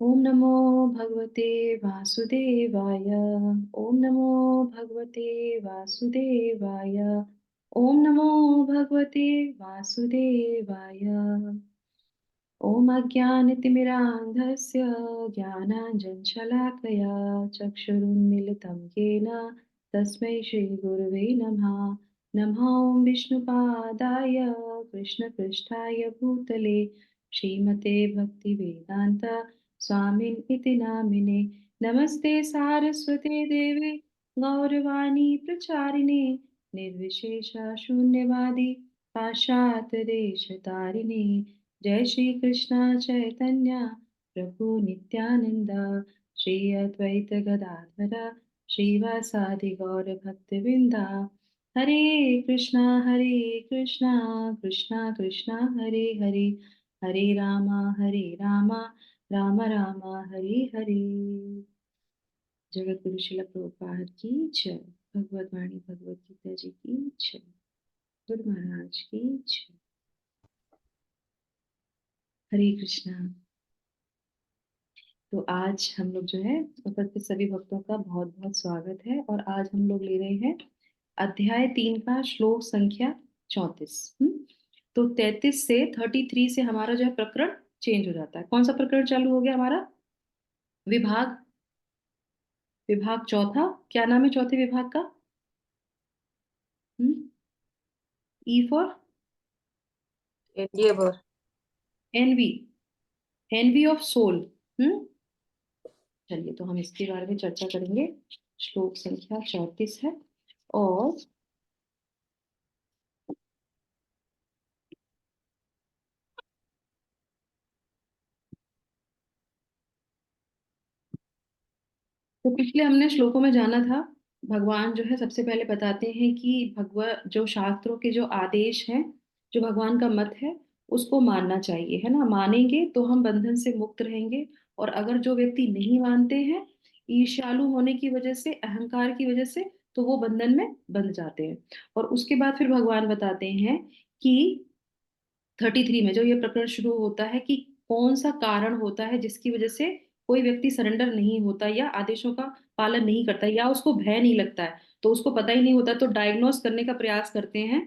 ओम नमो भगवते वासुदेवाय। ओम नमो भगवते वासुदेवाय। ओम नमो भगवते वासुदेवाय। ओम अज्ञानतिमिरान्धस्य ज्ञानाञ्जनशलाकया चक्षुरुन्मीलितं येन तस्मै श्रीगुरुवे नमः। नमः ॐ विष्णुपादाय कृष्णपृष्ठाय भूतले श्रीमते भक्तिवेदान्त स्वामिन् इति नामिने। नमस्ते सारस्वते देवे गौरवाणी प्रचारिणे निर्विशेष शून्यवादी पाश्चात्यदेशतारिणे। जय श्री कृष्ण चैतन्य प्रभु नित्यानंद श्री अद्वैत गदाधर श्रीवासादि गौर भक्तवृंदा। हरे कृष्णा कृष्णा कृष्णा हरे हरे, हरे रामा राम राम हरे हरे। जगत गुरु शिल प्रभुपाद की जय। भगवत वाणी भगवत गीता जी की जय। गुरु महाराज की जय। हरे कृष्णा। तो आज हम लोग जो है उपस्थित सभी भक्तों का बहुत बहुत स्वागत है। और आज हम लोग ले रहे हैं अध्याय 3 का श्लोक संख्या 34। तो 33 से 33 से हमारा जो है प्रकरण चेंज हो जाता है। कौन सा प्रकरण चालू हो गया हमारा? विभाग विभाग चौथा। क्या नाम है चौथे विभाग का? E for endeavor। Envy, envy of soul. हम्म चलिए, तो हम इसके बारे में चर्चा करेंगे। श्लोक संख्या 34 है। और तो पिछले हमने श्लोकों में जाना था, भगवान जो है सबसे पहले बताते हैं कि भगवत जो शास्त्रों के जो आदेश हैं, जो भगवान का मत है, उसको मानना चाहिए, है ना। मानेंगे तो हम बंधन से मुक्त रहेंगे। और अगर जो व्यक्ति नहीं मानते हैं, ईर्ष्यालु होने की वजह से, अहंकार की वजह से, तो वो बंधन में बंध जाते हैं। और उसके बाद फिर भगवान बताते हैं कि 33 में जो ये प्रकरण शुरू होता है कि कौन सा कारण होता है जिसकी वजह से कोई व्यक्ति सरेंडर नहीं होता या आदेशों का पालन नहीं करता या उसको भय नहीं लगता है, तो उसको पता ही नहीं होता, तो डायग्नोस करने का प्रयास करते हैं।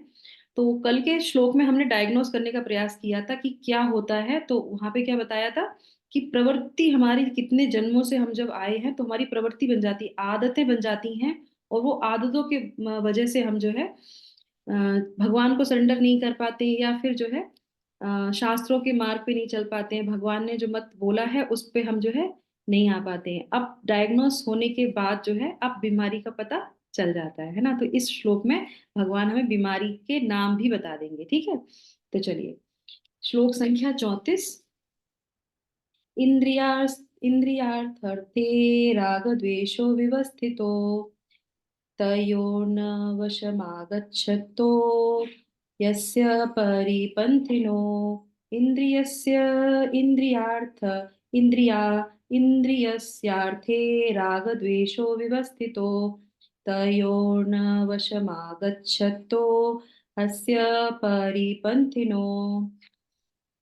तो कल के श्लोक में हमने डायग्नोस करने का प्रयास किया था कि क्या होता है। तो वहां पे क्या बताया था कि प्रवृत्ति हमारी, कितने जन्मों से हम जब आए हैं तो हमारी प्रवृत्ति बन जाती, आदतें बन जाती हैं। और वो आदतों के वजह से हम जो है भगवान को सरेंडर नहीं कर पाते, या फिर जो है शास्त्रों के मार्ग पे नहीं चल पाते हैं। भगवान ने जो मत बोला है उस पे हम जो है नहीं आ पाते हैं। अब डायग्नोस होने के बाद जो है अब बीमारी का पता चल जाता है ना। तो इस श्लोक में भगवान हमें बीमारी के नाम भी बता देंगे, ठीक है। तो चलिए, श्लोक संख्या 34। इंद्रिया इंद्रियार्थर्थे राग द्वेषो विवस्थितो तयोर्न वशमागच्छतो यस्य परिपन्थिनो इन्द्रियस्य इन्द्रियार्थ इन्द्रिया इन्द्रियस्यार्थे रागद्वेषो विवस्थितो तयोर्न वशमागच्छतो अस्य परिपन्थिनो।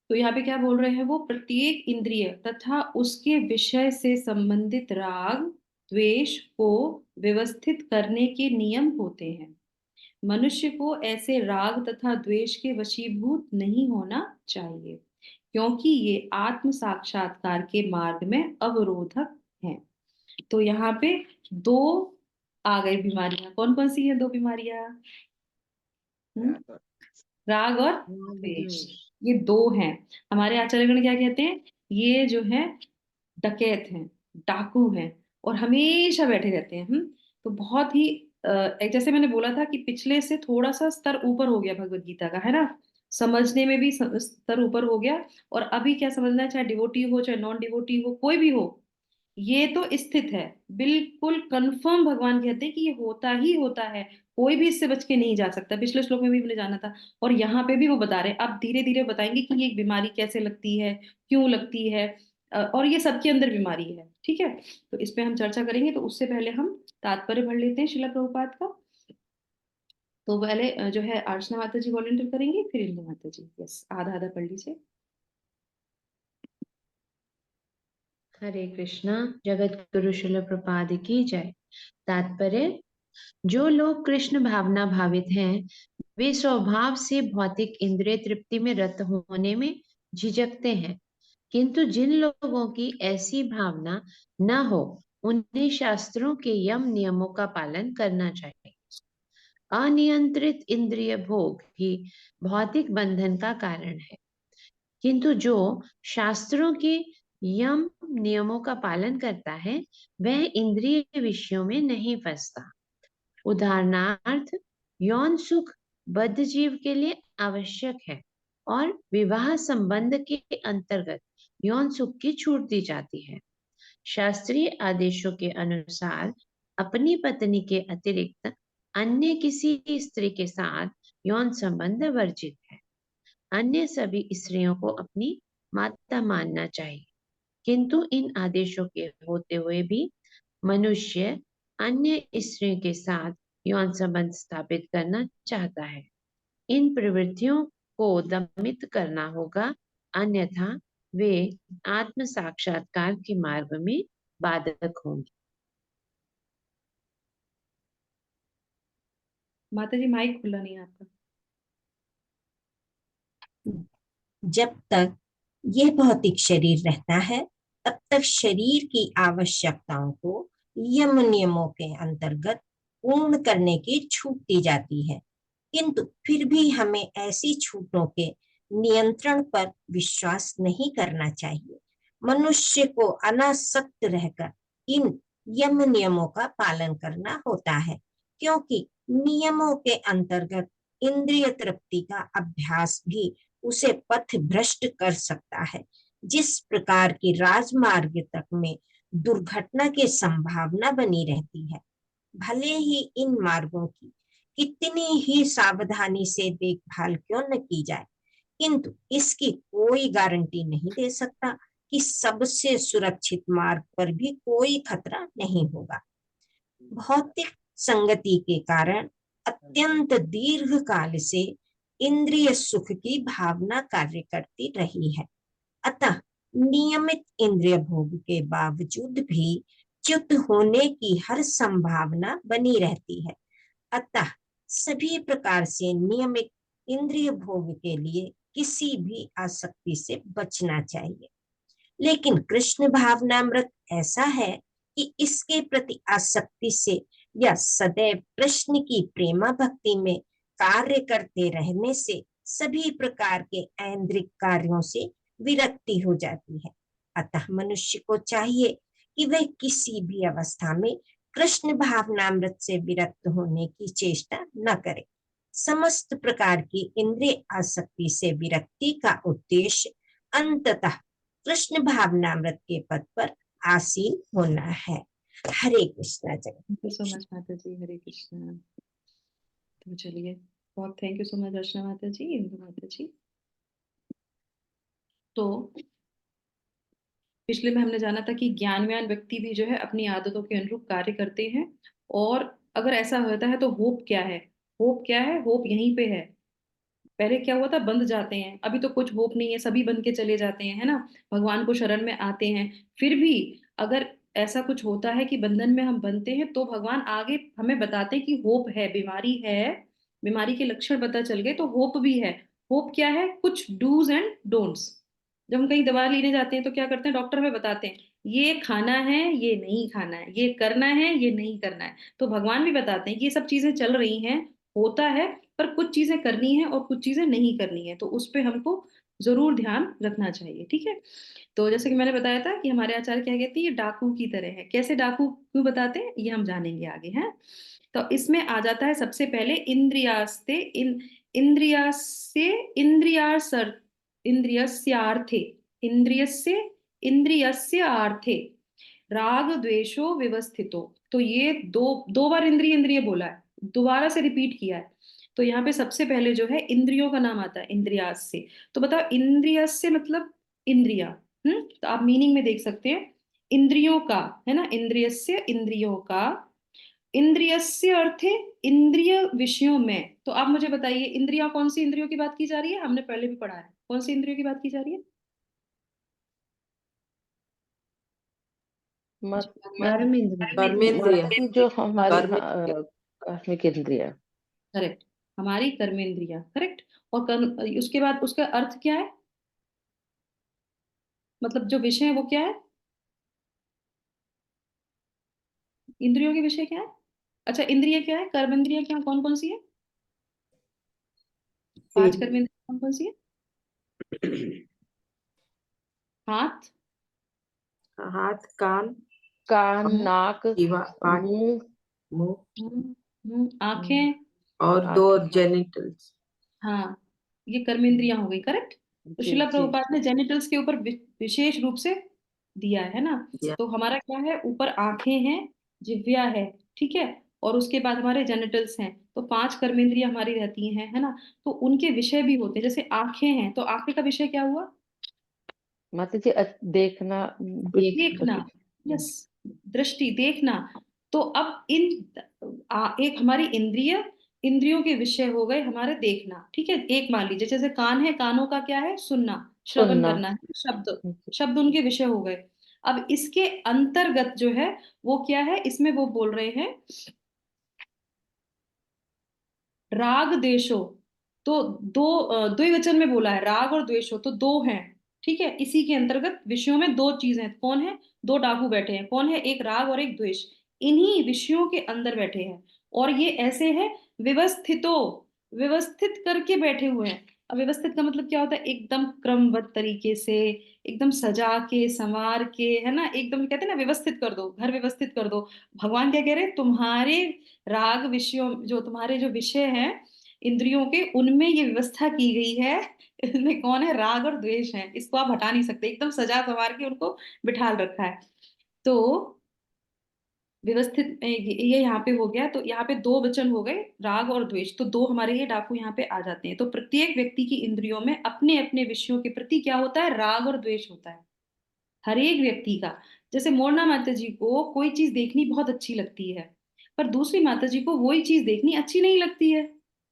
तो यहाँ पे क्या बोल रहे हैं वो? प्रत्येक इंद्रिय तथा उसके विषय से संबंधित राग द्वेष को व्यवस्थित करने के नियम होते हैं। मनुष्य को ऐसे राग तथा द्वेष के वशीभूत नहीं होना चाहिए, क्योंकि ये आत्म साक्षात्कार के मार्ग में अवरोधक हैं। तो यहाँ पे दो आ गई बीमारियां। कौन कौन सी है दो बीमारियां? राग और द्वेष। द्वेष। ये दो हैं। हमारे आचार्यगण क्या कहते हैं? ये जो है डकैत हैं, डाकू हैं, और हमेशा बैठे रहते हैं। तो बहुत ही एक जैसे मैंने बोला था कि पिछले से थोड़ा सा स्तर ऊपर हो गया भगवत गीता का, है ना। समझने में भी स्तर ऊपर हो गया। और अभी क्या समझना है, चाहे डिवोटी हो चाहे नॉन डिवोटी हो, कोई भी हो, ये तो स्थित है। बिल्कुल कंफर्म भगवान कहते हैं कि ये होता ही होता है। कोई भी इससे बच के नहीं जा सकता। पिछले श्लोक में भी हमने जाना था, और यहाँ पे भी वो बता रहे हैं। अब धीरे धीरे बताएंगे कि ये बीमारी कैसे लगती है, क्यों लगती है, और ये सबके अंदर बीमारी है, ठीक है। तो इस पे हम चर्चा करेंगे। तो उससे पहले हम तात्पर्य पढ़ लेते हैं शिला प्रभुपाद का। तो पहले जो है अर्चना माता जी वॉलंटियर करेंगे, फिर इंदु माता जी। यस, आधा आधा पढ़ लीजिए। हरे कृष्णा। जगत गुरु शिल प्रपाद की जय। तात्पर्य: जो लोग कृष्ण भावना भावित हैं, वे स्वभाव से भौतिक इंद्रिय तृप्ति में रत होने में झिझकते हैं, किंतु जिन लोगों की ऐसी भावना न हो, उन्हें शास्त्रों के यम नियमों का पालन करना चाहिए। अनियंत्रित इंद्रिय भोग ही भौतिक बंधन का कारण है, किंतु जो शास्त्रों के यम नियमों का पालन करता है, वह इंद्रिय विषयों में नहीं फंसता। उदाहरणार्थ, यौन सुख बद्ध जीव के लिए आवश्यक है और विवाह संबंध के अंतर्गत यौन सुख की छूट दी जाती है। शास्त्रीय आदेशों के अनुसार अपनी पत्नी के अतिरिक्त अन्य किसी स्त्री के साथ यौन संबंध वर्जित है। अन्य सभी स्त्रियों को अपनी माता मानना चाहिए, किंतु इन आदेशों के होते हुए भी मनुष्य अन्य स्त्रियों के साथ यौन संबंध स्थापित करना चाहता है। इन प्रवृत्तियों को दमित करना होगा, अन्यथा वे आत्म साक्षात्कार के मार्ग में बाधक होंगी। माता जी माइक खुला नहीं है आपका। जब तक यह भौतिक शरीर रहता है, तब तक शरीर की आवश्यकताओं को यम नियमों के अंतर्गत पूर्ण करने की छूट दी जाती है, किंतु फिर भी हमें ऐसी छूटों के नियंत्रण पर विश्वास नहीं करना चाहिए। मनुष्य को अनासक्त रहकर इन यम नियमों का पालन करना होता है, क्योंकि नियमों के अंतर्गत इंद्रिय तृप्ति का अभ्यास भी उसे पथ भ्रष्ट कर सकता है। जिस प्रकार की राजमार्ग तक में दुर्घटना की संभावना बनी रहती है, भले ही इन मार्गों की कितनी ही सावधानी से देखभाल क्यों न की जाए, किंतु इसकी कोई गारंटी नहीं दे सकता कि सबसे सुरक्षित मार्ग पर भी कोई खतरा नहीं होगा। भौतिक संगति के कारण अत्यंत दीर्घ काल से इंद्रिय सुख की भावना कार्य करती रही है। अतः नियमित इंद्रिय भोग के बावजूद भी च्युत होने की हर संभावना बनी रहती है। अतः सभी प्रकार से नियमित इंद्रिय भोग के लिए किसी भी आसक्ति से बचना चाहिए। लेकिन कृष्ण भावनामृत ऐसा है कि इसके प्रति आसक्ति से या सदैव कृष्ण की प्रेमा भक्ति में कार्य करते रहने से सभी प्रकार के ऐन्द्रिक कार्यों से विरक्ति हो जाती है। अतः मनुष्य को चाहिए कि वह किसी भी अवस्था में कृष्ण भावनामृत से विरक्त होने की चेष्टा न करे। समस्त प्रकार की इंद्रिय आसक्ति से विरक्ति का उद्देश्य अंततः कृष्ण भावनामृत के पद पर आसीन होना है। हरे कृष्णा। जगत थैंक यू सो मच माता जी। हरे कृष्णा। तो चलिए, बहुत थैंक यू सो मच दर्शना माता जी, इंदु माता जी। तो पिछले में हमने जाना था कि ज्ञानवान व्यक्ति भी जो है अपनी आदतों के अनुरूप कार्य करते हैं। और अगर ऐसा होता है तो होप क्या है? होप क्या है? होप यहीं पे है। पहले क्या हुआ था, बंध जाते हैं, अभी तो कुछ होप नहीं है, सभी बन के चले जाते हैं, है ना। भगवान को शरण में आते हैं। फिर भी अगर ऐसा कुछ होता है कि बंधन में हम बनते हैं, तो भगवान आगे हमें बताते हैं कि होप है, बीमारी है, बीमारी के लक्षण पता चल गए तो होप भी है। होप क्या है? कुछ डूज एंड डोंट्स। जब हम कहीं दवा लेने जाते हैं तो क्या करते हैं, डॉक्टर हमें बताते हैं ये खाना है, ये नहीं खाना है, ये करना है, ये नहीं करना है। तो भगवान भी बताते हैं कि ये सब चीजें चल रही हैं, होता है, पर कुछ चीजें करनी है और कुछ चीजें नहीं करनी है, तो उस पे हमको जरूर ध्यान रखना चाहिए। ठीक है। तो जैसे कि मैंने बताया था कि हमारे आचार्य क्या कहते हैं, ये डाकू की तरह है। कैसे डाकू क्यों बताते हैं, ये हम जानेंगे आगे हैं। तो इसमें आ जाता है सबसे पहले इंद्रियास्ते इंद्रियास्य इंद्रियासर इंद्रियस्यार्थे इंद्रियस्य इंद्रियस्य आर्थे राग द्वेषो व्यवस्थितो। तो ये दो दो बार इंद्रिय इंद्रिय बोला है, दोबारा से रिपीट किया है। तो यहाँ पे सबसे पहले जो है इंद्रियों का नाम आता है, इंद्रियास्य। तो बताओ, इंद्रियस्य मतलब इंद्रिया। तो आप मीनिंग में देख सकते हैं, इंद्रियों का, है ना, इंद्रियस्य इंद्रियों का, इंद्रियस्य अर्थ है इंद्रिय विषयों में। तो आप मुझे बताइए, इंद्रिया कौन सी इंद्रियों की बात की जा रही है? हमने पहले भी पढ़ा है, कौन सी इंद्रियों की बात की जा रही है? मत भगवान कर्म इंद्रिय। कर्मेंद्रिय। माता जी जो हमारी कर्मेंद्रिय। कार्मिक इंद्रिय। करेक्ट, हमारी कर्मेंद्रिया, करेक्ट। और कर्म, उसके बाद उसका अर्थ क्या है, मतलब जो विषय है वो क्या है, इंद्रियों के विषय क्या है। अच्छा, इंद्रिय क्या है, कर्मेंद्रिय क्या, कौन कौन सी है, 5 कर्मेंद्रिय कौन कौन सी है। हाथ, हाथ, कान, कान, मुंह, नाक, जीवा, आंख, मुंह, मुंह आंखें। और दो आंखें। जेनिटल्स। हाँ, ये कर्मेंद्रियां हो गई, करेक्ट। तो जी शिला जी। प्रभुपाद ने जेनिटल्स के ऊपर विशेष रूप से दिया है ना। या तो हमारा क्या है, ऊपर आंखें हैं, जिह्वा है, ठीक है, और उसके बाद हमारे जेनिटल्स हैं। तो 5 कर्मेंद्रियां हमारी रहती हैं, है ना। तो उनके विषय भी होते हैं, जैसे आंखें हैं तो आंखें का विषय क्या हुआ, माता जी देखना, देखना, यस, दृष्टि, देखना। तो अब एक हमारी इंद्रिय, इंद्रियों के विषय हो गए हमारे देखना, ठीक है। एक मान लीजिए जैसे कान है, कानों का क्या है, सुनना, श्रवण सुनना। करना है, शब्द, शब्द उनके विषय हो गए। अब इसके अंतर्गत जो है वो क्या है, इसमें वो बोल रहे हैं राग द्वेषो। तो दो द्विवचन में बोला है, राग और द्वेषो तो दो हैं, ठीक है। इसी के अंतर्गत विषयों में दो चीजें, कौन है, दो डाकू बैठे हैं, कौन है, एक राग और एक द्वेष, इन्हीं विषयों के अंदर बैठे हैं। और ये ऐसे है व्यवस्थितो, व्यवस्थित करके बैठे हुए हैं। अब व्यवस्थित का मतलब क्या होता है, एकदम क्रमबद्ध तरीके से, एकदम सजा के संवार के, है ना, एकदम कहते हैं ना व्यवस्थित कर दो, घर व्यवस्थित कर दो। भगवान क्या कह रहे हैं, तुम्हारे राग विषयों, जो तुम्हारे जो विषय हैं इंद्रियों के, उनमें ये व्यवस्था की गई है। इसमें कौन है, राग और द्वेष है, इसको आप हटा नहीं सकते, एकदम सजा संवार के उनको बिठाल रखा है। तो व्यवस्थित ये यहाँ पे हो गया, तो यहाँ पे दो वचन हो गए, राग और द्वेष, तो दो हमारे ये डाकू यहाँ पे आ जाते हैं। तो प्रत्येक व्यक्ति की इंद्रियों में अपने अपने विषयों के प्रति क्या होता है, राग और द्वेष होता है, हर एक व्यक्ति का। जैसे मोरना माता जी को कोई चीज देखनी बहुत अच्छी लगती है, पर दूसरी माता जी को वही चीज देखनी अच्छी नहीं लगती है।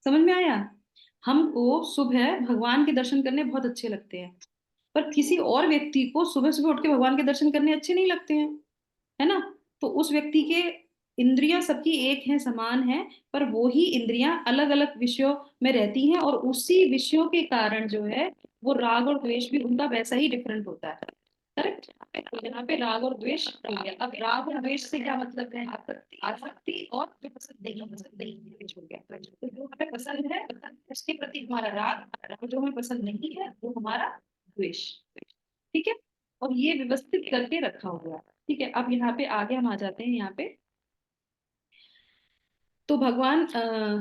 समझ में आया। हमको सुबह भगवान के दर्शन करने बहुत अच्छे लगते हैं, पर किसी और व्यक्ति को सुबह सुबह उठ के भगवान के दर्शन करने अच्छे नहीं लगते हैं, है ना। तो उस व्यक्ति के इंद्रियां सबकी एक हैं, समान है, पर वो ही इंद्रियां अलग अलग विषयों में रहती हैं, और उसी विषयों के कारण जो है वो राग और द्वेष भी उनका वैसा ही डिफरेंट होता है, करेक्ट। तो यहाँ पे राग और द्वेष हो गया। अब राग और द्वेष से क्या मतलब है, आसक्ति, आसक्ति और जो पसंद नहीं, पसंद नहीं द्वेष हो गया। तो जो हमें पसंद है उसके प्रति हमारा राग, और जो हमें पसंद नहीं है वो हमारा द्वेष, ठीक है। और ये व्यवस्थित करके रखा हुआ है, ठीक है। अब यहाँ पे आगे हम आ जाते हैं यहाँ पे। तो भगवान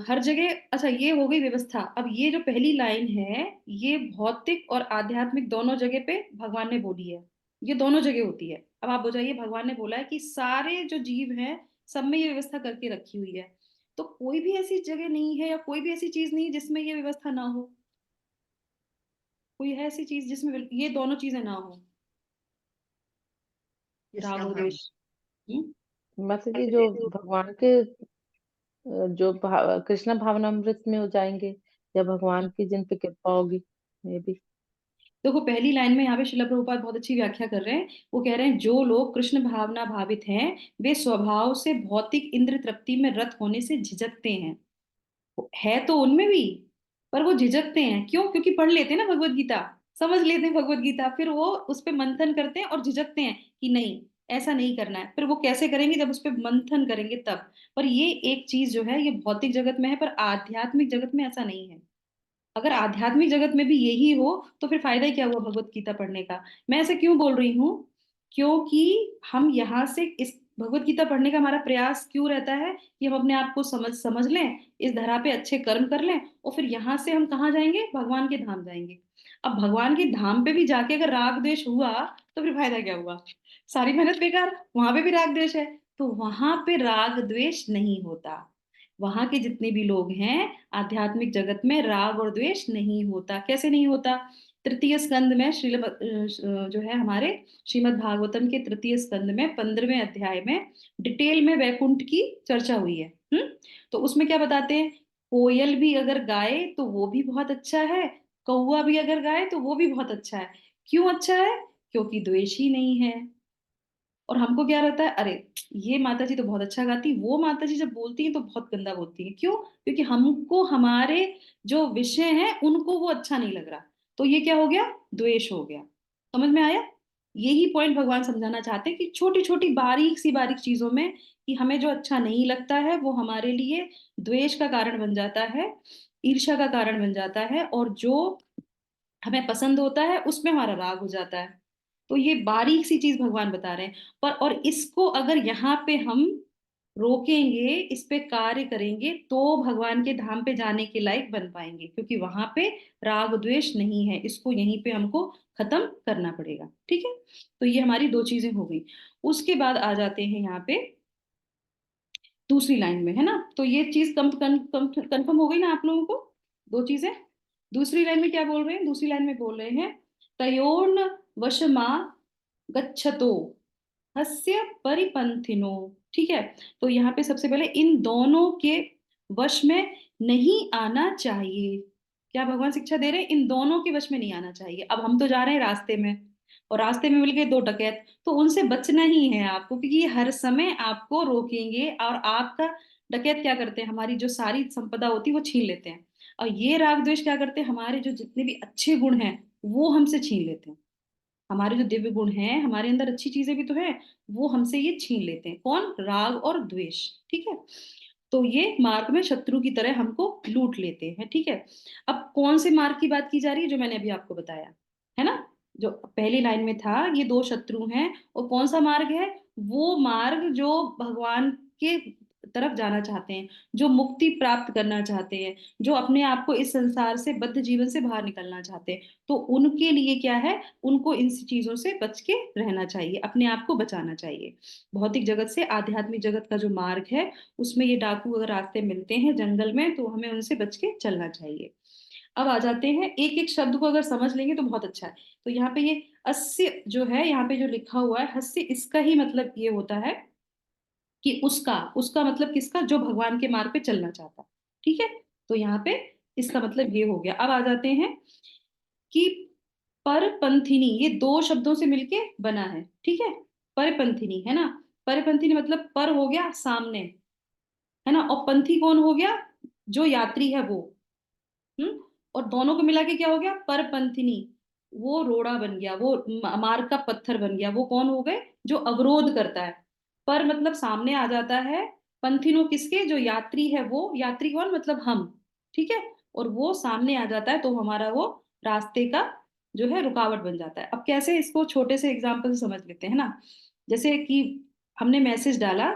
हर जगह, अच्छा ये हो गई व्यवस्था। अब ये जो पहली लाइन है, ये भौतिक और आध्यात्मिक दोनों जगह पे भगवान ने बोली है, ये दोनों जगह होती है। अब आप बताइए, भगवान ने बोला है कि सारे जो जीव हैं सब में ये व्यवस्था करके रखी हुई है, तो कोई भी ऐसी जगह नहीं है या कोई भी ऐसी चीज नहीं है जिसमें ये व्यवस्था ना हो। कोई है ऐसी चीज जिसमें ये दोनों चीजें ना हो, राग और द्वेष। हम्म? माता जी जो भगवान के जो कृष्णा भावनामृत में हो जाएंगे, या भगवान की जिन पे कृपा होगी, मे भी। देखो पहली लाइन में यहाँ पे शिला प्रभुपाद बहुत अच्छी व्याख्या कर रहे हैं। वो कह रहे हैं जो लोग कृष्ण भावना भावित हैं वे स्वभाव से भौतिक इंद्र तृप्ति में रत होने से झिझकते हैं। है तो उनमें भी, पर वो झिझकते हैं, क्यों, क्योंकि पढ़ लेते हैं ना भगवत गीता, समझ लेते हैं भगवत गीता, फिर वो उस पर मंथन करते हैं और झिझकते हैं कि नहीं ऐसा नहीं करना है। फिर वो कैसे करेंगे, जब उस पर मंथन करेंगे तब। पर ये एक चीज जो है ये भौतिक जगत में है, पर आध्यात्मिक जगत में ऐसा नहीं है। अगर आध्यात्मिक जगत में भी यही हो तो फिर फायदा ही क्या हुआ भगवत गीता पढ़ने का। मैं ऐसे क्यों बोल रही हूँ, क्योंकि हम यहाँ से इस भगवत गीता पढ़ने का हमारा प्रयास क्यों रहता है कि हम अपने आप को समझ समझ लें, इस धरा पे अच्छे कर्म कर लें, और फिर यहाँ से हम कहाँ जाएंगे, भगवान के धाम जाएंगे। अब भगवान के धाम पे भी जाके अगर राग द्वेष हुआ तो फिर फायदा क्या हुआ, सारी मेहनत बेकार, वहां पे भी राग द्वेष है। तो वहां पे राग द्वेष नहीं होता, वहां के जितने भी लोग हैं आध्यात्मिक जगत में राग और द्वेष नहीं होता। कैसे नहीं होता, तृतीय स्कंद में जो है हमारे श्रीमद् भागवतम के तृतीय स्कंद में 15वें अध्याय में डिटेल में वैकुंठ की चर्चा हुई है। तो उसमें क्या बताते हैं, कोयल भी अगर गाए तो वो भी बहुत अच्छा है, कौवा भी अगर गाए तो वो भी बहुत अच्छा है। क्यों अच्छा है, क्योंकि द्वेष ही नहीं है। और हमको क्या रहता है, अरे ये माता जी तो बहुत अच्छा गाती, वो माता जी जब बोलती है तो बहुत गंदा बोलती है। क्यों? क्योंकि हमको हमारे जो विषय हैं उनको वो अच्छा नहीं लग रहा। तो ये क्या हो गया? द्वेष हो गया। समझ में आया? यही पॉइंट भगवान समझाना चाहते हैं कि छोटी छोटी बारीक चीजों में कि हमें जो अच्छा नहीं लगता है वो हमारे लिए द्वेष का कारण बन जाता है, ईर्ष्या का कारण बन जाता है, और जो हमें पसंद होता है उसमें हमारा राग हो जाता है। तो ये बारीक सी चीज भगवान बता रहे हैं। पर और इसको अगर यहाँ पे हम रोकेंगे, इस पे कार्य करेंगे, तो भगवान के धाम पे जाने के लायक बन पाएंगे, क्योंकि वहां पे राग द्वेष नहीं है। इसको यहीं पे हमको खत्म करना पड़ेगा। ठीक है? तो ये हमारी दो चीजें हो गई। उसके बाद आ जाते हैं यहाँ पे दूसरी लाइन में, है ना? तो ये चीज कंफर्म हो गई ना आप लोगों को? दो चीजें। दूसरी लाइन में क्या बोल रहे हैं? दूसरी लाइन में बोल रहे हैं तयोर्न वशमा गच्छतो हस्य परिपंथिनो। ठीक है? तो यहाँ पे सबसे पहले इन दोनों के वश में नहीं आना चाहिए। क्या भगवान शिक्षा दे रहे हैं? इन दोनों के वश में नहीं आना चाहिए। अब हम तो जा रहे हैं रास्ते में, और रास्ते में मिल गए दो डकैत, तो उनसे बचना ही है आपको, क्योंकि ये हर समय आपको रोकेंगे। और आपका डकैत क्या करते हैं? हमारी जो सारी संपदा होती है वो छीन लेते हैं। और ये राग द्वेष क्या करते हैं? हमारे जो जितने भी अच्छे गुण हैं वो हमसे छीन लेते हैं। हमारे जो दिव्य गुण हैं, हमारे अंदर अच्छी चीजें भी तो हैं, वो हमसे ये छीन लेते हैं। कौन? राग और द्वेष। ठीक है? तो ये मार्ग में शत्रु की तरह हमको लूट लेते हैं। ठीक है? अब कौन से मार्ग की बात की जा रही है? जो मैंने अभी आपको बताया, है ना? जो पहली लाइन में था, ये दो शत्रु हैं। और कौन सा मार्ग है? वो मार्ग जो भगवान के तरफ जाना चाहते हैं, जो मुक्ति प्राप्त करना चाहते हैं, जो अपने आप को इस संसार से, बद्ध जीवन से बाहर निकलना चाहते हैं। तो उनके लिए क्या है? उनको इन चीजों से बच के रहना चाहिए, अपने आप को बचाना चाहिए। भौतिक जगत से आध्यात्मिक जगत का जो मार्ग है, उसमें ये डाकू अगर रास्ते मिलते हैं जंगल में, तो हमें उनसे बच के चलना चाहिए। अब आ जाते हैं, एक एक शब्द को अगर समझ लेंगे तो बहुत अच्छा है। तो यहाँ पे ये अस्य जो है, यहाँ पे जो लिखा हुआ है हस्य, इसका ही मतलब ये होता है कि उसका, उसका मतलब किसका? जो भगवान के मार्ग पे चलना चाहता है। ठीक है? तो यहाँ पे इसका मतलब ये हो गया। अब आ जाते हैं कि परपंथिनी, ये दो शब्दों से मिलके बना है। ठीक है? परपंथिनी, है ना? परपंथिनी मतलब पर हो गया सामने, है ना? और पंथी कौन हो गया? जो यात्री है वो। हम्म। और दोनों को मिला के क्या हो गया? परपंथिनी। वो रोड़ा बन गया, वो मार्ग का पत्थर बन गया। वो कौन हो गए? जो अवरोध करता है। पर मतलब सामने आ जाता है। पंथिनो किसके? जो यात्री है वो। यात्री कौन? मतलब हम। ठीक है? और वो सामने आ जाता है तो हमारा वो रास्ते का जो है रुकावट बन जाता है। अब कैसे? इसको छोटे से एग्जाम्पल से समझ लेते हैं ना। जैसे कि हमने मैसेज डाला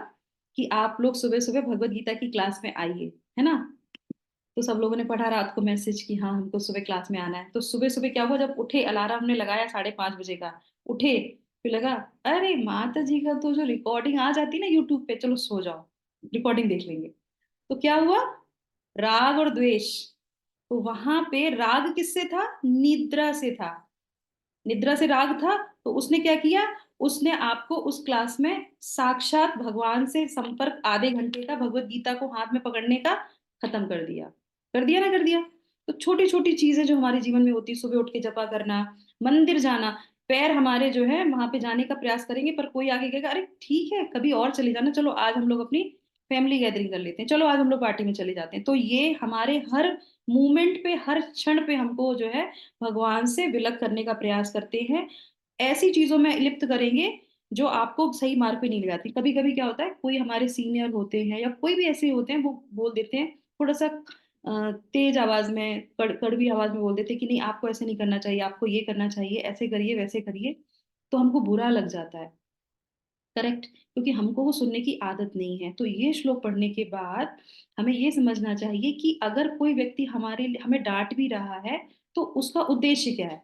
कि आप लोग सुबह सुबह भगवत गीता की क्लास में आइए, है ना? तो सब लोगों ने पढ़ा रात को मैसेज कि हाँ हमको सुबह क्लास में आना है। तो सुबह सुबह क्या हुआ? जब उठे, अलार्म हमने लगाया 5:30 बजे का, उठे, फिर लगा अरे माता जी का तो जो रिकॉर्डिंग आ जाती ना यूट्यूब पे, चलो सो जाओ, रिकॉर्डिंग देख लेंगे। तो क्या हुआ? राग और द्वेष। तो वहां पे राग किससे था? निद्रा से था। निद्रा से राग था। तो उसने क्या किया? उसने आपको उस क्लास में साक्षात भगवान से संपर्क आधे घंटे का भगवत गीता को हाथ में पकड़ने का खत्म कर दिया। कर दिया ना? कर दिया। तो छोटी छोटी चीजें जो हमारे जीवन में होती, सुबह उठ के जपा करना, मंदिर जाना, पैर हमारे जो है वहां पे जाने का प्रयास करेंगे, पर कोई आगे कहेगा अरे ठीक है कभी और चले जाना, चलो आज हम लोग अपनी फैमिली गैदरिंग कर लेते हैं, चलो आज हम लोग पार्टी में चले जाते हैं। तो ये हमारे हर मूवमेंट पे, हर क्षण पे हमको जो है भगवान से विलग करने का प्रयास करते हैं। ऐसी चीजों में लिप्त करेंगे जो आपको सही मार्ग पे नहीं ले जाती। कभी कभी क्या होता है, कोई हमारे सीनियर होते हैं या कोई भी ऐसे होते हैं, वो बोल देते हैं थोड़ा सा तेज आवाज में, कड़वी आवाज में बोल देते हैं कि नहीं आपको ऐसे नहीं करना चाहिए, आपको ये करना चाहिए, ऐसे करिए वैसे करिए। तो हमको बुरा लग जाता है। करेक्ट? क्योंकि हमको वो सुनने की आदत नहीं है। तो ये श्लोक पढ़ने के बाद हमें ये समझना चाहिए कि अगर कोई व्यक्ति हमारे हमें डांट भी रहा है तो उसका उद्देश्य क्या है।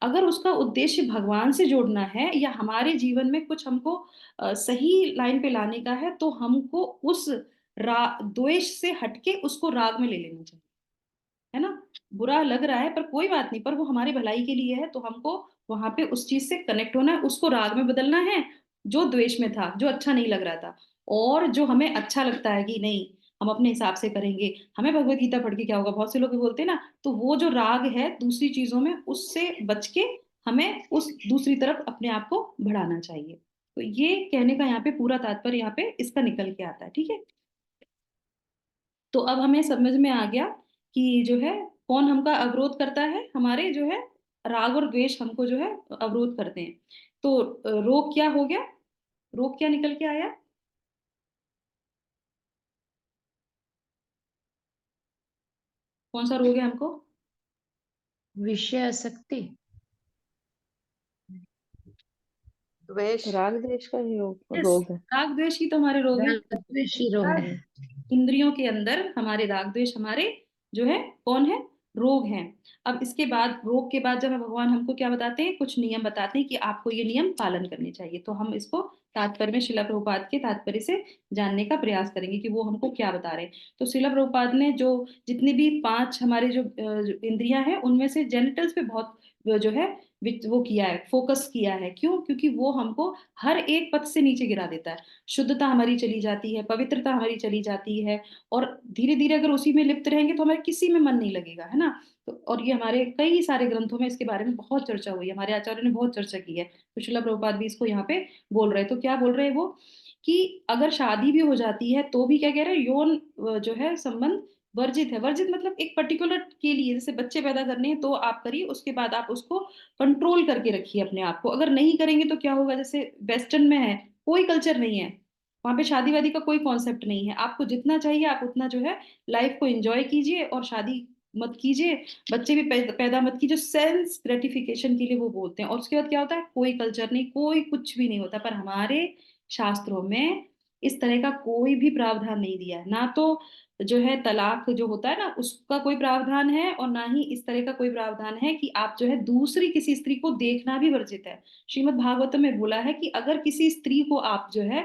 अगर उसका उद्देश्य भगवान से जोड़ना है या हमारे जीवन में कुछ हमको सही लाइन पे लाने का है, तो हमको उस द्वेष से हटके उसको राग में ले लेना चाहिए। है ना? बुरा लग रहा है पर कोई बात नहीं, पर वो हमारी भलाई के लिए है, तो हमको वहां पे उस चीज से कनेक्ट होना है, उसको राग में बदलना है। जो द्वेष में था, जो अच्छा नहीं लग रहा था, और जो हमें अच्छा लगता है कि नहीं हम अपने हिसाब से करेंगे, हमें भगवत गीता पढ़ के क्या होगा, बहुत से लोग भी बोलते हैं ना, तो वो जो राग है दूसरी चीजों में, उससे बच के हमें उस दूसरी तरफ अपने आप को बढ़ाना चाहिए। तो ये कहने का यहाँ पे पूरा तात्पर्य यहाँ पे इसका निकल के आता है। ठीक है, तो अब हमें समझ में आ गया कि जो है कौन हमका अवरोध करता है, हमारे जो है राग और द्वेष हमको जो है अवरोध करते हैं। तो रोग क्या हो गया, रोग क्या निकल के आया? कौन सा रोग है हमको? विषय आसक्ति। द्वेष। राग द्वेष का ही Yes, रोग है। राग द्वेष ही तो हमारे रोग है। राग द्वेषी रोग है। इंद्रियों के अंदर हमारे राग द्वेष हमारे जो है कौन है, रोग हैं। अब इसके बाद, रोग के बाद जब भगवान हमको क्या बताते हैं, कुछ नियम बताते हैं कि आपको ये नियम पालन करने चाहिए। तो हम इसको तात्पर्य में शिला प्रभुपाद के तात्पर्य से जानने का प्रयास करेंगे कि वो हमको क्या बता रहे हैं। तो शिला प्रभुपाद ने जो जितने भी 5 हमारे जो इंद्रियां हैं उनमें से जेनिटल्स पे बहुत जो है वो किया है, फोकस किया है। क्यों? क्योंकि वो हमको हर एक पद से नीचे गिरा देता है। शुद्धता हमारी चली जाती है, पवित्रता हमारी चली जाती है, और धीरे धीरे अगर उसी में लिप्त रहेंगे तो हमारे किसी में मन नहीं लगेगा, है ना। तो और ये हमारे कई सारे ग्रंथों में इसके बारे में बहुत चर्चा हुई है, हमारे आचार्य ने बहुत चर्चा की है। तो शिला प्रभुपाद भी इसको यहाँ पे बोल रहे हैं। तो क्या बोल रहे हैं वो, कि अगर शादी भी हो जाती है तो भी क्या कह रहे हैं, यौन जो है संबंध वर्जित है। वर्जित मतलब एक पर्टिकुलर के लिए, जैसे बच्चे पैदा करने हैं तो आप करिए, उसके बाद आप उसको कंट्रोल करके रखिए अपने आप को। अगर नहीं करेंगे तो क्या होगा, जैसे वेस्टर्न में है, कोई कल्चर नहीं है वहां पे, शादी वादी का कोई कॉन्सेप्ट नहीं है। आपको जितना चाहिए आप उतना जो है लाइफ को एंजॉय कीजिए और शादी मत कीजिए, बच्चे भी पैदा मत कीजिए। सेंस ग्रेटिफिकेशन के लिए वो बोलते हैं। और उसके बाद क्या होता है, कोई कल्चर नहीं, कोई कुछ भी नहीं होता। पर हमारे शास्त्रों में इस तरह का कोई भी प्रावधान नहीं दिया है। ना तो जो है तलाक जो होता है ना उसका कोई प्रावधान है, और ना ही इस तरह का कोई प्रावधान है कि आप जो है दूसरी किसी स्त्री को देखना भी वर्जित है। श्रीमद् भागवतम में बोला है कि अगर किसी स्त्री को आप जो है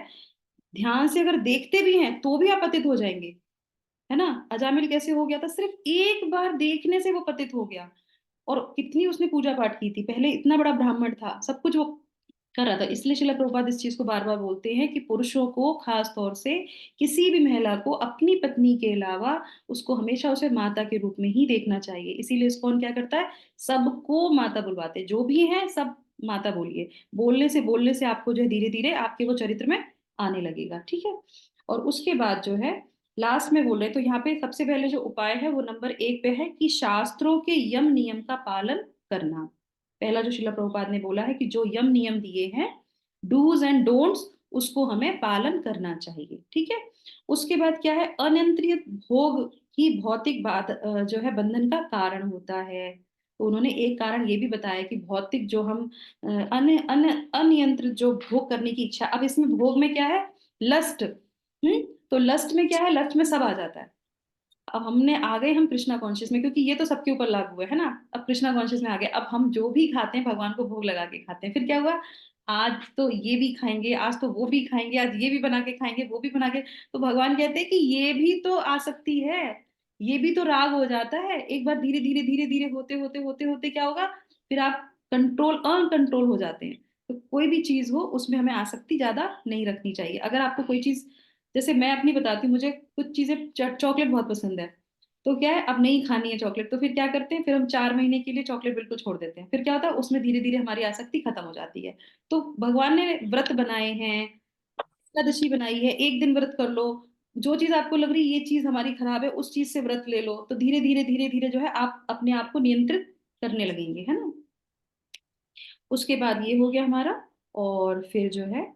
ध्यान से अगर देखते भी हैं तो भी आप पतित हो जाएंगे, है ना। अजामिल कैसे हो गया था, सिर्फ एक बार देखने से वो पतित हो गया। और कितनी उसने पूजा पाठ की थी, पहले इतना बड़ा ब्राह्मण था, सब कुछ वो कर रहा था। इसलिए शिला प्रभुपाद इस चीज को बार बार बोलते हैं कि पुरुषों को खास तौर से किसी भी महिला को अपनी पत्नी के अलावा उसको हमेशा उसे माता के रूप में ही देखना चाहिए। इसीलिए इस्कॉन क्या करता है, सबको माता बुलवाते हैं, जो भी है सब माता बोलिए। बोलने से आपको जो है धीरे धीरे आपके वो चरित्र में आने लगेगा। ठीक है, और उसके बाद जो है लास्ट में बोल रहे हैं, तो यहाँ पे सबसे पहले जो उपाय है वो नंबर 1 पे है कि शास्त्रों के यम नियम का पालन करना। पहला जो शिला प्रभुपाद ने बोला है कि जो यम नियम दिए हैं, डूज एंड डोंट्स, उसको हमें पालन करना चाहिए। ठीक है, उसके बाद क्या है, अनियंत्रित भोग ही भौतिक बात जो है बंधन का कारण होता है। तो उन्होंने एक कारण ये भी बताया कि भौतिक जो हम अनियंत्रित जो भोग करने की इच्छा, अब इसमें भोग में क्या है, लस्ट। तो लस्ट में क्या है, लस्ट में सब आ जाता है। अब हमने आ गए हम कृष्णा कॉन्शियस में, क्योंकि ये तो सबके ऊपर लागू है ना। अब कृष्णा कॉन्शियस में आ गए, अब हम जो भी खाते हैं भगवान को भोग लगा के खाते हैं। फिर क्या हुआ, आज तो ये भी खाएंगे, आज तो वो भी खाएंगे, आज ये भी बना के खाएंगे, वो भी बना के। तो भगवान कहते हैं कि ये भी तो आसक्ति है, ये भी तो राग हो जाता है। एक बार धीरे धीरे धीरे धीरे होते होते होते होते क्या होगा, फिर आप कंट्रोल अनकंट्रोल हो जाते हैं। तो कोई भी चीज हो उसमें हमें आसक्ति ज्यादा नहीं रखनी चाहिए। अगर आपको कोई चीज, जैसे मैं अपनी बताती हूँ, मुझे कुछ चीजें चॉकलेट बहुत पसंद है, तो क्या है अब नहीं खानी है चॉकलेट, तो फिर क्या करते हैं, फिर हम 4 महीने के लिए चॉकलेट बिल्कुल छोड़ देते हैं। फिर क्या होता है, उसमें धीरे धीरे हमारी आसक्ति खत्म हो जाती है। तो भगवान ने व्रत बनाए हैं, एकादशी बनाई है, एक दिन व्रत कर लो। जो चीज आपको लग रही है ये चीज हमारी खराब है, उस चीज से व्रत ले लो, तो धीरे धीरे धीरे धीरे जो है आप अपने आप को नियंत्रित करने लगेंगे, है ना। उसके बाद ये हो गया हमारा। और फिर जो है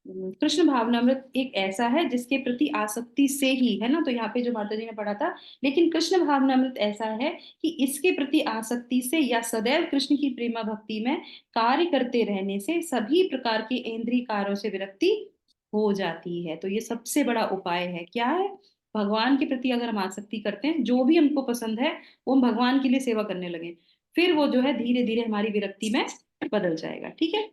कृष्ण भावनामृत एक ऐसा है जिसके प्रति आसक्ति से ही, है ना, तो यहाँ पे जो माता जी ने पढ़ा था, लेकिन कृष्ण भावनामृत ऐसा है कि इसके प्रति आसक्ति से या सदैव कृष्ण की प्रेमा भक्ति में कार्य करते रहने से सभी प्रकार के इंद्रिय कार्यों से विरक्ति हो जाती है। तो ये सबसे बड़ा उपाय है, क्या है, भगवान के प्रति अगर हम आसक्ति करते हैं, जो भी हमको पसंद है वो हम भगवान के लिए सेवा करने लगे, फिर वो जो है धीरे धीरे हमारी विरक्ति में बदल जाएगा। ठीक है,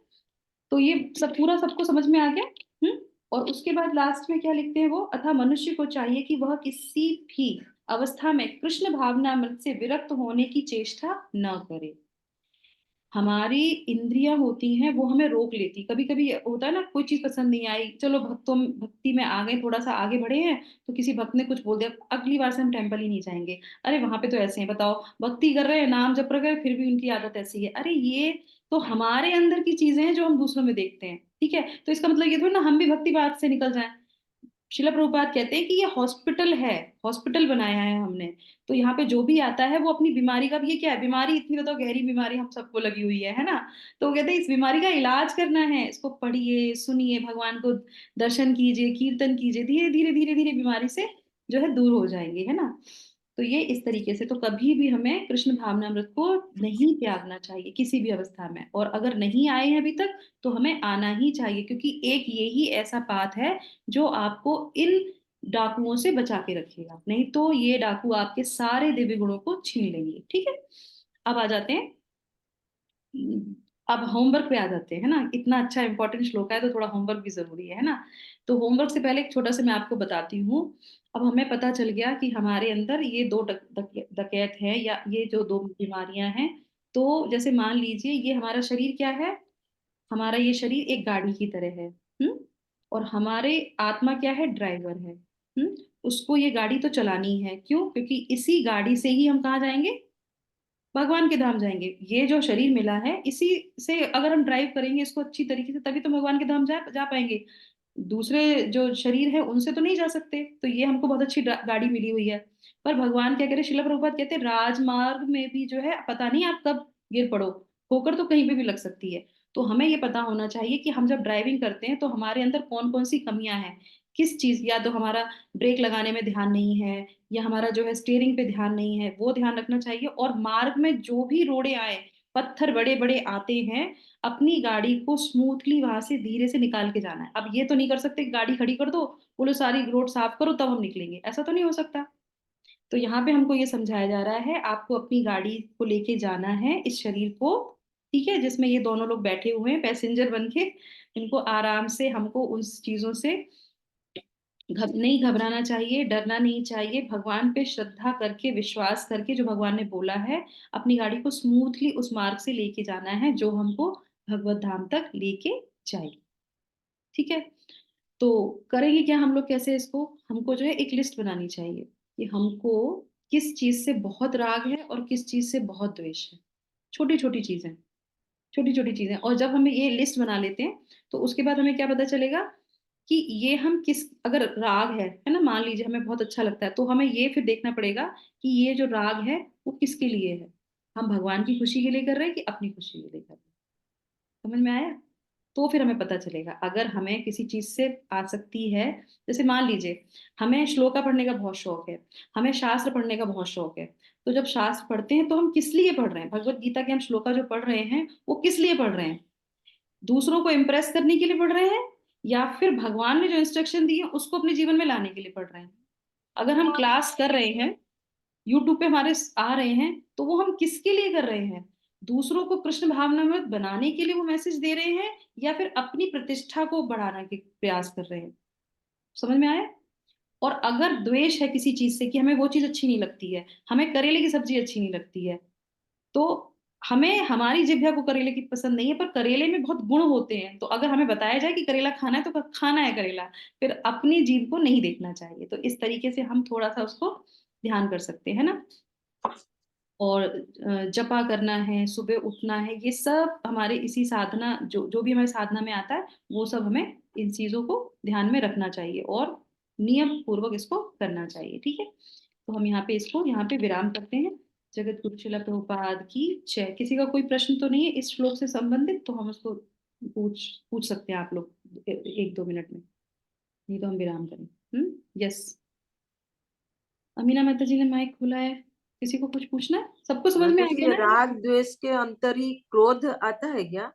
तो ये सब पूरा सबको समझ में आ गया। हम्म, और उसके बाद लास्ट में क्या लिखते हैं वो, अतः मनुष्य को चाहिए कि वह किसी भी अवस्था में कृष्ण भावनामृत से विरक्त होने की चेष्टा न करे। हमारी इंद्रियां होती हैं वो हमें रोक लेती, कभी कभी होता है ना, कोई चीज पसंद नहीं आई, चलो भक्ति में आ गए, थोड़ा सा आगे बढ़े हैं, तो किसी भक्त ने कुछ बोल दिया, अगली बार से हम टेम्पल ही नहीं जाएंगे। अरे वहां पे तो ऐसे हैं, बताओ भक्ति कर रहे हैं, नाम जप रहे हैं, फिर भी उनकी आदत ऐसी है। अरे ये तो हमारे अंदर की चीजें हैं जो हम दूसरों में देखते हैं। ठीक है, तो इसका मतलब ये थोड़ी ना हम भी भक्ति मार्ग से निकल जाएं। शिला प्रभुपाद कहते हैं कि ये हॉस्पिटल है, हॉस्पिटल बनाया है हमने। तो यहाँ पे जो भी आता है वो अपनी बीमारी का, ये क्या है, बीमारी इतनी बताओ गहरी बीमारी हम सबको लगी हुई है ना। तो वो कहते हैं इस बीमारी का इलाज करना है, इसको पढ़िए, सुनिए, भगवान को दर्शन कीजिए, कीर्तन कीजिए, धीरे धीरे धीरे धीरे बीमारी से जो है दूर हो जाएंगे, है ना। तो ये इस तरीके से, तो कभी भी हमें कृष्ण भावनामृत को नहीं त्यागना चाहिए किसी भी अवस्था में। और अगर नहीं आए हैं अभी तक तो हमें आना ही चाहिए, क्योंकि एक यही ऐसा पाथ है जो आपको इन डाकुओं से बचा के रखेगा। नहीं तो ये डाकू आपके सारे दिव्य गुणों को छीन लेंगे। ठीक है, अब आ जाते हैं, अब होमवर्क पे आ जाते हैं ना। इतना अच्छा इंपॉर्टेंट श्लोक है तो थोड़ा होमवर्क भी जरूरी है ना। तो होमवर्क से पहले एक छोटा सा मैं आपको बताती हूँ। अब हमें पता चल गया कि हमारे अंदर ये दो डकैत है, या ये जो दो बीमारियां हैं। तो जैसे मान लीजिए ये हमारा शरीर क्या है, हमारा ये शरीर एक गाड़ी की तरह है। और हमारे आत्मा क्या है, ड्राइवर है। उसको ये गाड़ी तो चलानी है, क्यों, क्योंकि इसी गाड़ी से ही हम कहाँ जाएंगे, भगवान के धाम जाएंगे। ये जो शरीर मिला है इसी से अगर हम ड्राइव करेंगे इसको अच्छी तरीके से, तभी तो भगवान के धाम जा जा पाएंगे। दूसरे जो शरीर है उनसे तो नहीं जा सकते। तो ये हमको बहुत अच्छी गाड़ी मिली हुई है। पर भगवान क्या करे, शिला प्रभुपाद कहते हैं राजमार्ग में भी जो है पता नहीं आप कब गिर पड़ो, ठोकर तो कहीं पे भी लग सकती है। तो हमें ये पता होना चाहिए कि हम जब ड्राइविंग करते हैं तो हमारे अंदर कौन कौन सी कमियां हैं, किस चीज, या तो हमारा ब्रेक लगाने में ध्यान नहीं है, या हमारा जो है स्टीयरिंग पे ध्यान नहीं है, वो ध्यान रखना चाहिए। और मार्ग में जो भी रोड़े आए, पत्थर बड़े बड़े आते हैं, अपनी गाड़ी को स्मूथली वहां से धीरे से निकाल के जाना है। अब ये तो नहीं कर सकते कि गाड़ी खड़ी कर दो, बोलो सारी रोड साफ करो तब हम निकलेंगे, ऐसा तो नहीं हो सकता। तो यहाँ पे हमको ये समझाया जा रहा है आपको अपनी गाड़ी को लेके जाना है, इस शरीर को, ठीक है, जिसमें ये दोनों लोग बैठे हुए हैं पैसेंजर बन के। इनको आराम से हमको उस चीजों से नहीं घबराना चाहिए, डरना नहीं चाहिए। भगवान पे श्रद्धा करके, विश्वास करके, जो भगवान ने बोला है, अपनी गाड़ी को स्मूथली उस मार्ग से लेके जाना है जो हमको भगवत धाम तक लेके जाए। ठीक है, तो करेंगे क्या हम लोग, कैसे इसको, हमको जो है एक लिस्ट बनानी चाहिए कि हमको किस चीज से बहुत राग है और किस चीज से बहुत द्वेष है। छोटी छोटी चीजें, छोटी छोटी चीजें। और जब हमें ये लिस्ट बना लेते हैं तो उसके बाद हमें क्या पता चलेगा कि ये हम किस, अगर राग है ना, मान लीजिए हमें बहुत अच्छा लगता है, तो हमें ये फिर देखना पड़ेगा कि ये जो राग है वो किसके लिए है। हम भगवान की खुशी के लिए कर रहे हैं कि अपनी खुशी के लिए कर रहे हैं। समझ में आया। तो फिर हमें पता चलेगा अगर हमें किसी चीज से आसक्ति है। जैसे मान लीजिए हमें श्लोका पढ़ने का बहुत शौक है, हमें शास्त्र पढ़ने का बहुत शौक है। तो जब शास्त्र पढ़ते हैं तो हम किस लिए पढ़ रहे हैं, भगवत गीता के हम श्लोका जो पढ़ रहे हैं वो किस लिए पढ़ रहे हैं, दूसरों को इम्प्रेस करने के लिए पढ़ रहे हैं, या फिर भगवान ने जो इंस्ट्रक्शन दी है उसको अपने जीवन में लाने के लिए पढ़ रहे हैं। अगर हम क्लास कर रहे हैं, यूट्यूब पे हमारे आ रहे हैं, तो वो हम किसके लिए कर रहे हैं, दूसरों को कृष्ण भावनामृत बनाने के लिए वो मैसेज दे रहे हैं, या फिर अपनी प्रतिष्ठा को बढ़ाने के प्रयास कर रहे हैं। समझ में आया। और अगर द्वेष है किसी चीज से कि हमें वो चीज अच्छी नहीं लगती है, हमें करेले की सब्जी अच्छी नहीं लगती है, तो हमें, हमारी जिह्वा को करेले की पसंद नहीं है, पर करेले में बहुत गुण होते हैं, तो अगर हमें बताया जाए कि करेला खाना है तो खाना है करेला, फिर अपनी जीभ को नहीं देखना चाहिए। तो इस तरीके से हम थोड़ा सा उसको ध्यान कर सकते हैं ना। और जपा करना है, सुबह उठना है, ये सब हमारे इसी साधना, जो जो भी हमारे साधना में आता है वो सब हमें इन चीजों को ध्यान में रखना चाहिए और नियम पूर्वक इसको करना चाहिए। ठीक है, तो हम यहाँ पे इसको यहाँ पे विराम करते हैं। जगत गुरु शिला प्रभुपाद की जय। किसी का कोई प्रश्न तो नहीं है इस श्लोक से संबंधित, तो हम उसको पूछ पूछ सकते हैं आप लोग एक दो मिनट में, नहीं तो हम विराम करें। यस, अमीना मेहता जी ने माइक खोला है, किसी को कुछ पूछना है, सबको समझ में आ माता जी, गया ना। राग द्वेष के अंतर ही क्रोध आता है क्या?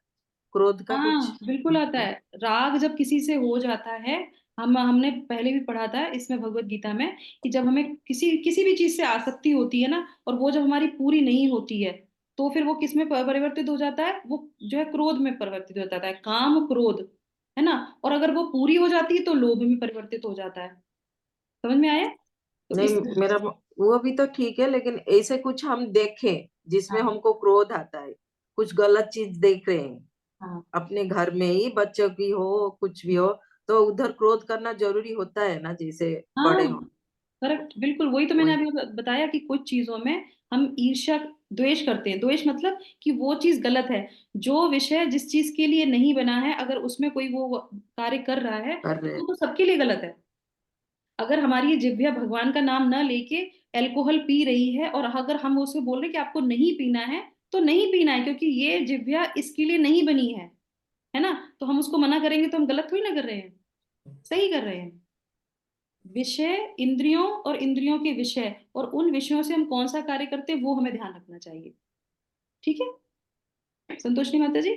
क्रोध का कुछ हाँ बिल्कुल आता है। राग जब किसी से हो जाता है, हमने पहले भी पढ़ा था इसमें भगवत गीता में, कि जब हमें किसी किसी भी चीज से आसक्ति होती है ना, और वो जब हमारी पूरी नहीं होती है, तो फिर वो किस में परिवर्तित हो जाता है, वो जो है क्रोध में परिवर्तित हो जाता है, काम क्रोध, है ना। और अगर वो पूरी हो जाती है तो लोभ में परिवर्तित हो जाता है। समझ में आया। तो नहीं। इस, मेरा वो भी तो ठीक है, लेकिन ऐसे कुछ हम देखें जिसमें हाँ हमको क्रोध आता है, कुछ गलत चीज देख रहे हैं हाँ अपने घर में ही, बच्चों की हो कुछ भी हो, तो उधर क्रोध करना जरूरी होता है ना, जैसे हाँ, बड़े हो। करेक्ट, बिल्कुल वही तो मैंने वही। अभी बताया कि कुछ चीजों में हम ईर्ष्या द्वेष करते हैं। द्वेष मतलब कि वो चीज गलत है, जो विषय जिस चीज के लिए नहीं बना है, अगर उसमें कोई वो कार्य कर रहा है कर रहे तो वो तो सबके लिए गलत है। अगर हमारी ये जिह्वा भगवान का नाम न लेके अल्कोहल पी रही है, और अगर हम उसे बोल रहे हैं कि आपको नहीं पीना है, तो नहीं पीना है, क्योंकि ये जिह्वा इसके लिए नहीं बनी है ना। तो हम उसको मना करेंगे तो हम गलत थोड़ी ना कर रहे हैं, सही कर रहे हैं। विषय, इंद्रियों और इंद्रियों के विषय, और उन विषयों से हम कौन सा कार्य करते हैं वो हमें ध्यान रखना चाहिए। ठीक है, संतोषनी माता जी।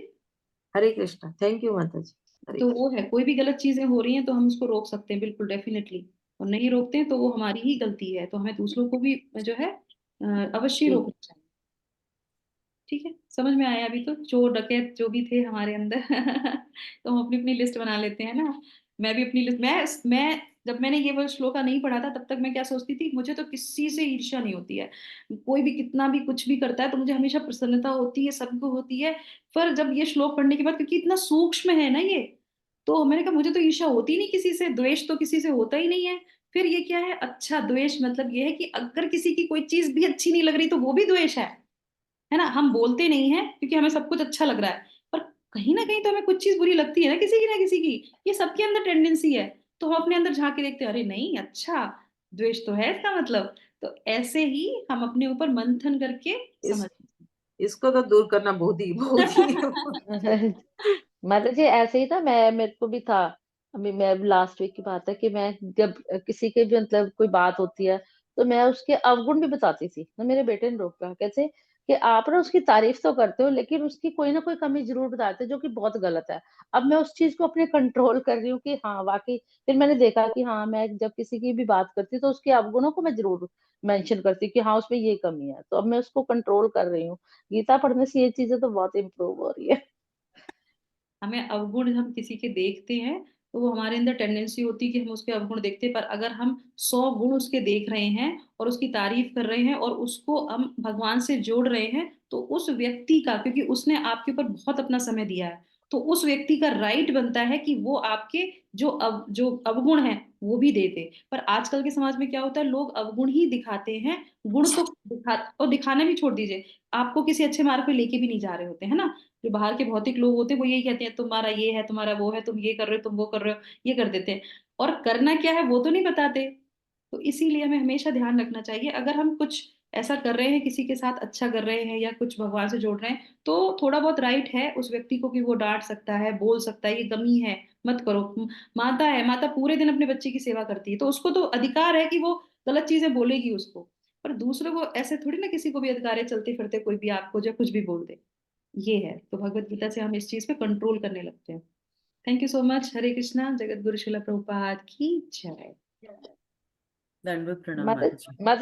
हरे कृष्णा। थैंक यू माता जी। हरे तो कृष्णा। वो है, कोई भी गलत चीजें हो रही हैं तो हम उसको रोक सकते हैं, बिल्कुल डेफिनेटली। और नहीं रोकते हैं तो वो हमारी ही गलती है, तो हमें दूसरों को भी जो है अवश्य ठीक। रोकना चाहिए। ठीक है, समझ में आया अभी तो, चोर डकैत जो भी थे हमारे अंदर तो हम अपनी अपनी लिस्ट बना लेते हैं ना। मैं भी अपनी लिस्ट, मैं जब मैंने ये वो श्लोका नहीं पढ़ा था तब तक मैं क्या सोचती थी, मुझे तो किसी से ईर्ष्या नहीं होती है, कोई भी कितना भी कुछ भी करता है तो मुझे हमेशा प्रसन्नता होती है, सबको होती है। पर जब ये श्लोक पढ़ने के बाद, क्योंकि इतना सूक्ष्म है ना ये, तो मैंने कहा मुझे तो ईर्ष्या होती नहीं किसी से, द्वेष तो किसी से होता ही नहीं है। फिर ये क्या है, अच्छा द्वेष मतलब ये है कि अगर किसी की कोई चीज भी अच्छी नहीं लग रही तो वो भी द्वेष है ना। हम बोलते नहीं है क्योंकि हमें सब कुछ अच्छा लग रहा है, पर कहीं ना कहीं तो हमें कुछ चीज बुरी लगती है ना किसी की। ये सबके अंदर टेंडेंसी है, तो हम अपने अंदर झांक के देखते हैं, अरे नहीं अच्छा, द्वेष तो है इसका मतलब। तो ऐसे ही हम अपने ऊपर मंथन करके इस समझ इसको तो दूर करना बहुत ही मतलब जी ऐसे ही था, मैं मेरे को भी था। अभी मैं लास्ट वीक की बात है कि मैं जब किसी के भी मतलब कोई बात होती है तो मैं उसके अवगुण भी बताती थी। तो मेरे बेटे ने रोका, कहते कि आप ना उसकी तारीफ तो करते हो लेकिन उसकी कोई ना कोई कमी जरूर बताते हो जो कि बहुत गलत है। अब मैं उस चीज को अपने कंट्रोल कर रही हूँ कि हाँ वाकई। फिर मैंने देखा कि हाँ, मैं जब किसी की भी बात करती हूँ तो उसके अवगुणों को मैं जरूर मेंशन करती हूँ कि हाँ उसमें ये कमी है, तो अब मैं उसको कंट्रोल कर रही हूँ। गीता पढ़ने से ये चीजें तो बहुत इंप्रूव हो रही है। हमें अवगुण हम किसी के देखते हैं तो वो हमारे अंदर टेंडेंसी होती है कि हम उसके अवगुण देखते हैं, पर अगर हम 100 गुण उसके देख रहे हैं और उसकी तारीफ कर रहे हैं और उसको हम भगवान से जोड़ रहे हैं, तो उस व्यक्ति का, क्योंकि उसने आपके ऊपर बहुत अपना समय दिया है, तो उस व्यक्ति का राइट बनता है कि वो आपके जो अवगुण हैं वो भी दे दे। पर आजकल के समाज में क्या होता है, लोग अवगुण ही दिखाते हैं, गुण तो दिखाना भी छोड़ दीजिए, आपको किसी अच्छे मार्ग पे लेके भी नहीं जा रहे होते हैं ना। जो बाहर के भौतिक लोग होते हैं वो यही कहते हैं, तुम्हारा ये है, तुम्हारा वो है, तुम ये कर रहे हो, तुम वो कर रहे हो, ये कर देते हैं। और करना क्या है वो तो नहीं बताते। तो इसीलिए हमें हमेशा ध्यान रखना चाहिए, अगर हम कुछ ऐसा कर रहे हैं, किसी के साथ अच्छा कर रहे हैं या कुछ भगवान से जोड़ रहे हैं, तो थोड़ा बहुत राइट है उस व्यक्ति को कि वो डांट सकता है, बोल सकता है, ये कमी है, मत करो। माता है, माता पूरे दिन अपने बच्चे की सेवा करती है, तो उसको तो अधिकार है कि वो गलत चीजें बोलेगी उसको। पर दूसरों को ऐसे थोड़ी ना, किसी को भी अधिकार है चलते फिरते कोई भी आपको जो कुछ भी बोल दे। ये है, तो भगवत गीता से हम इस चीज पे कंट्रोल करने लगते हैं। Thank you so much. Hare Krishna. Jagat Guru शिला प्रभुपाद की जय। दंडवत प्रणाम माता माता जी। माता